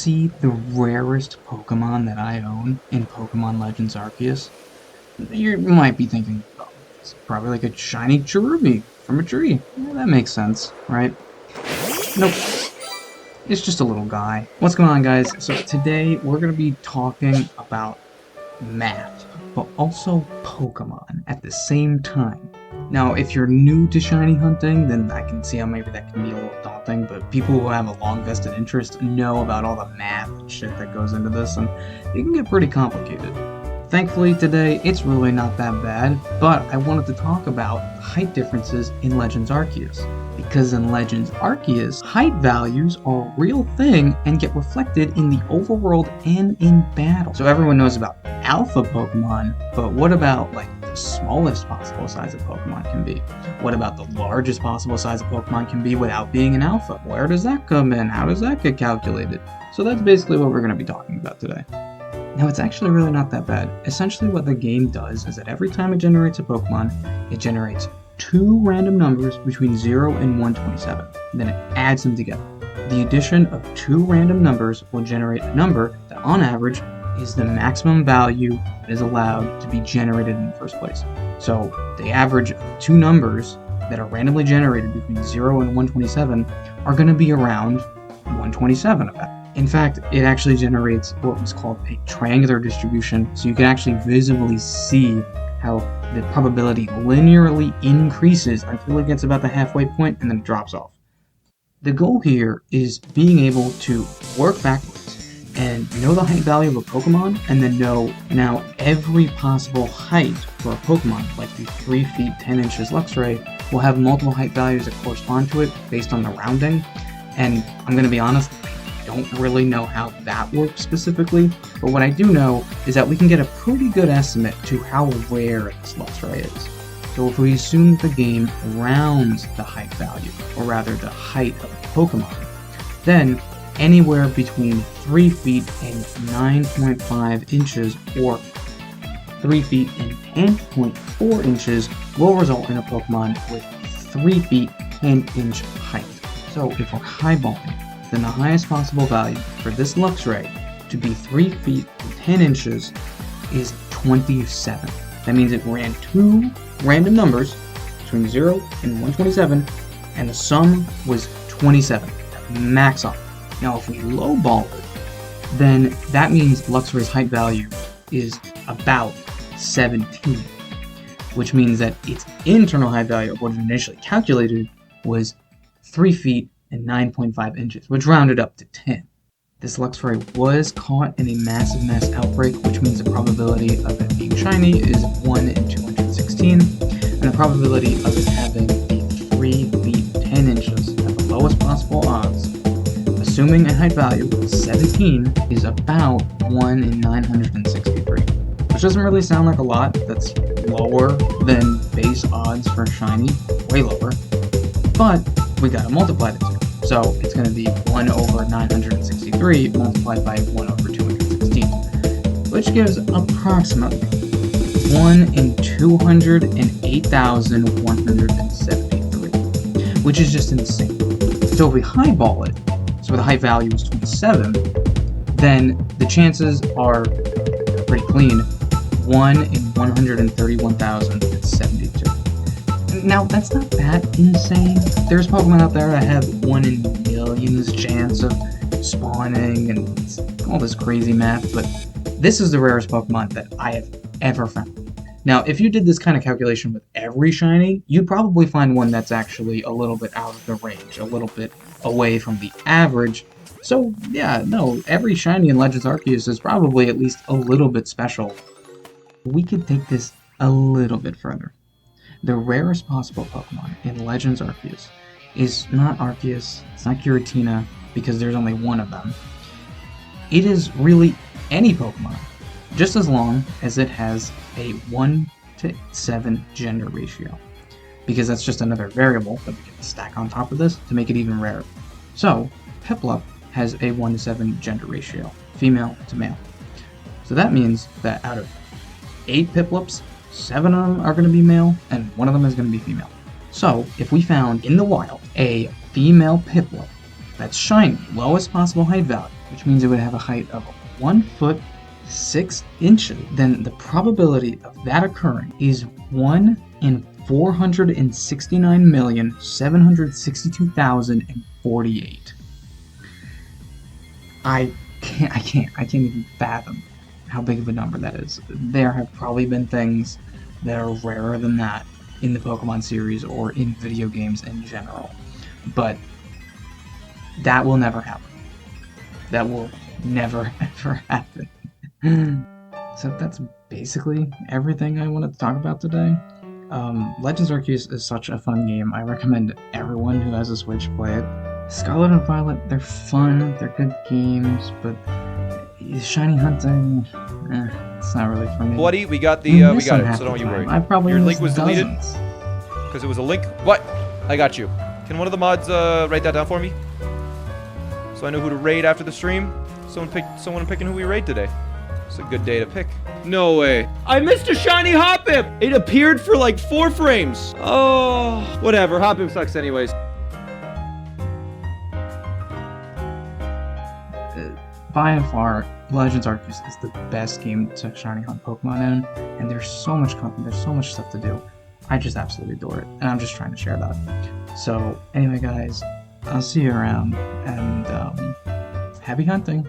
see the rarest Pokemon that I own in Pokemon Legends Arceus? You might be thinking, oh, it's probably like a shiny Cherubi from a tree. Yeah, that makes sense, right? Nope. It's just a little guy. What's going on, guys? So today we're going to be talking about math, but also Pokemon at the same time. Now, if you're new to shiny hunting, then I can see how maybe that can be a little daunting, but people who have a long vested interest know about all the math and shit that goes into this, and it can get pretty complicated. Thankfully today, it's really not that bad, but I wanted to talk about height differences in Legends Arceus. Because in Legends Arceus, height values are a real thing and get reflected in the overworld and in battle. So everyone knows about alpha Pokemon, but what about like the smallest possible size a Pokemon can be? What about the largest possible size a Pokemon can be without being an alpha? Where does that come in? How does that get calculated? So that's basically what we're going to be talking about today. Now, it's actually really not that bad. Essentially what the game does is that every time it generates a Pokemon, it generates two random numbers between 0 and 127, and then it adds them together. The addition of two random numbers will generate a number that, on average, is the maximum value that is allowed to be generated in the first place. So, the average of two numbers that are randomly generated between 0 and 127 are going to be around 127 of that. In fact, it actually generates what was called a triangular distribution, so you can actually visibly see how the probability linearly increases until it gets about the halfway point and then it drops off. The goal here is being able to work backwards and know the height value of a Pokemon, and then know now every possible height for a Pokemon, like the 3 feet 10 inches Luxray, will have multiple height values that correspond to it based on the rounding. And I'm going to be honest, I don't really know how that works specifically, but what I do know is that we can get a pretty good estimate to how rare this Luxray is. So if we assume the game rounds the height value, or rather the height of the Pokemon, then anywhere between 3 feet and 9.5 inches or 3 feet and 10.4 inches will result in a Pokemon with 3 feet 10 inch height. So if we're highballing, then the highest possible value for this Luxray to be 3 feet and 10 inches is 27. That means it ran two random numbers between 0 and 127, and the sum was 27. Max off. Now if we lowball it, then that means Luxray's height value is about 17, which means that its internal height value of what it initially calculated was 3 feet and 9.5 inches, which rounded up to 10. This Luxray was caught in a massive mass outbreak, which means the probability of it being shiny is 1 in 216, and the probability of it having a 3 feet 10 inches at the lowest possible odds, assuming a height value of 17, is about 1 in 963, which doesn't really sound like a lot. That's lower than base odds for shiny, way lower, but we gotta multiply the two. So it's going to be 1 over 963 multiplied by 1 over 216, which gives approximately 1 in 208,173, which is just insane. So if we highball it, so the height value is 27, then the chances are pretty clean, 1 in 131,072. Now, that's not that insane. There's Pokemon out there that have 1 in millions chance of spawning and all this crazy math, but this is the rarest Pokemon that I have ever found. Now, if you did this kind of calculation with every shiny, you'd probably find one that's actually a little bit out of the range, a little bit away from the average. So, yeah, no, every shiny in Legends Arceus is probably at least a little bit special. We could take this a little bit further. The rarest possible Pokemon in Legends Arceus is not Arceus, it's not Giritina, because there's only one of them. It is really any Pokemon, just as long as it has a 1 to 7 gender ratio, because that's just another variable that we can stack on top of this to make it even rarer. So, Piplup has a 1 to 7 gender ratio, female to male. So that means that out of 8 Piplups, 7 of them are going to be male, and 1 of them is going to be female. So, if we found in the wild a female Piplup that's shiny, lowest possible height value, which means it would have a height of 1 foot 6 inches, then the probability of that occurring is 1 in 469,762,048. I can't even fathom how big of a number that is. There have probably been things that are rarer than that in the Pokemon series or in video games in general, but that will never happen. That will never ever happen. So that's basically everything I wanted to talk about today. Legends Arceus is such a fun game. I recommend everyone who has a Switch play it. Scarlet and Violet, they're fun, they're good games, but shiny hunting, it's not really for me. Buddy, we got it, so don't you worry. I probably Your link was dozens. deleted? Because it was a link? What? I got you. Can one of the mods write that down for me? So I know who to raid after the stream? Someone picking who we raid today. It's a good day to pick. No way. I missed a shiny Hoppip! It appeared for like 4 frames. Oh, whatever. Hoppip sucks anyways. By and far, Legends Arceus is the best game to shiny hunt Pokemon in, and there's so much content, there's so much stuff to do. I just absolutely adore it, and I'm just trying to share that. So, anyway guys, I'll see you around, and happy hunting!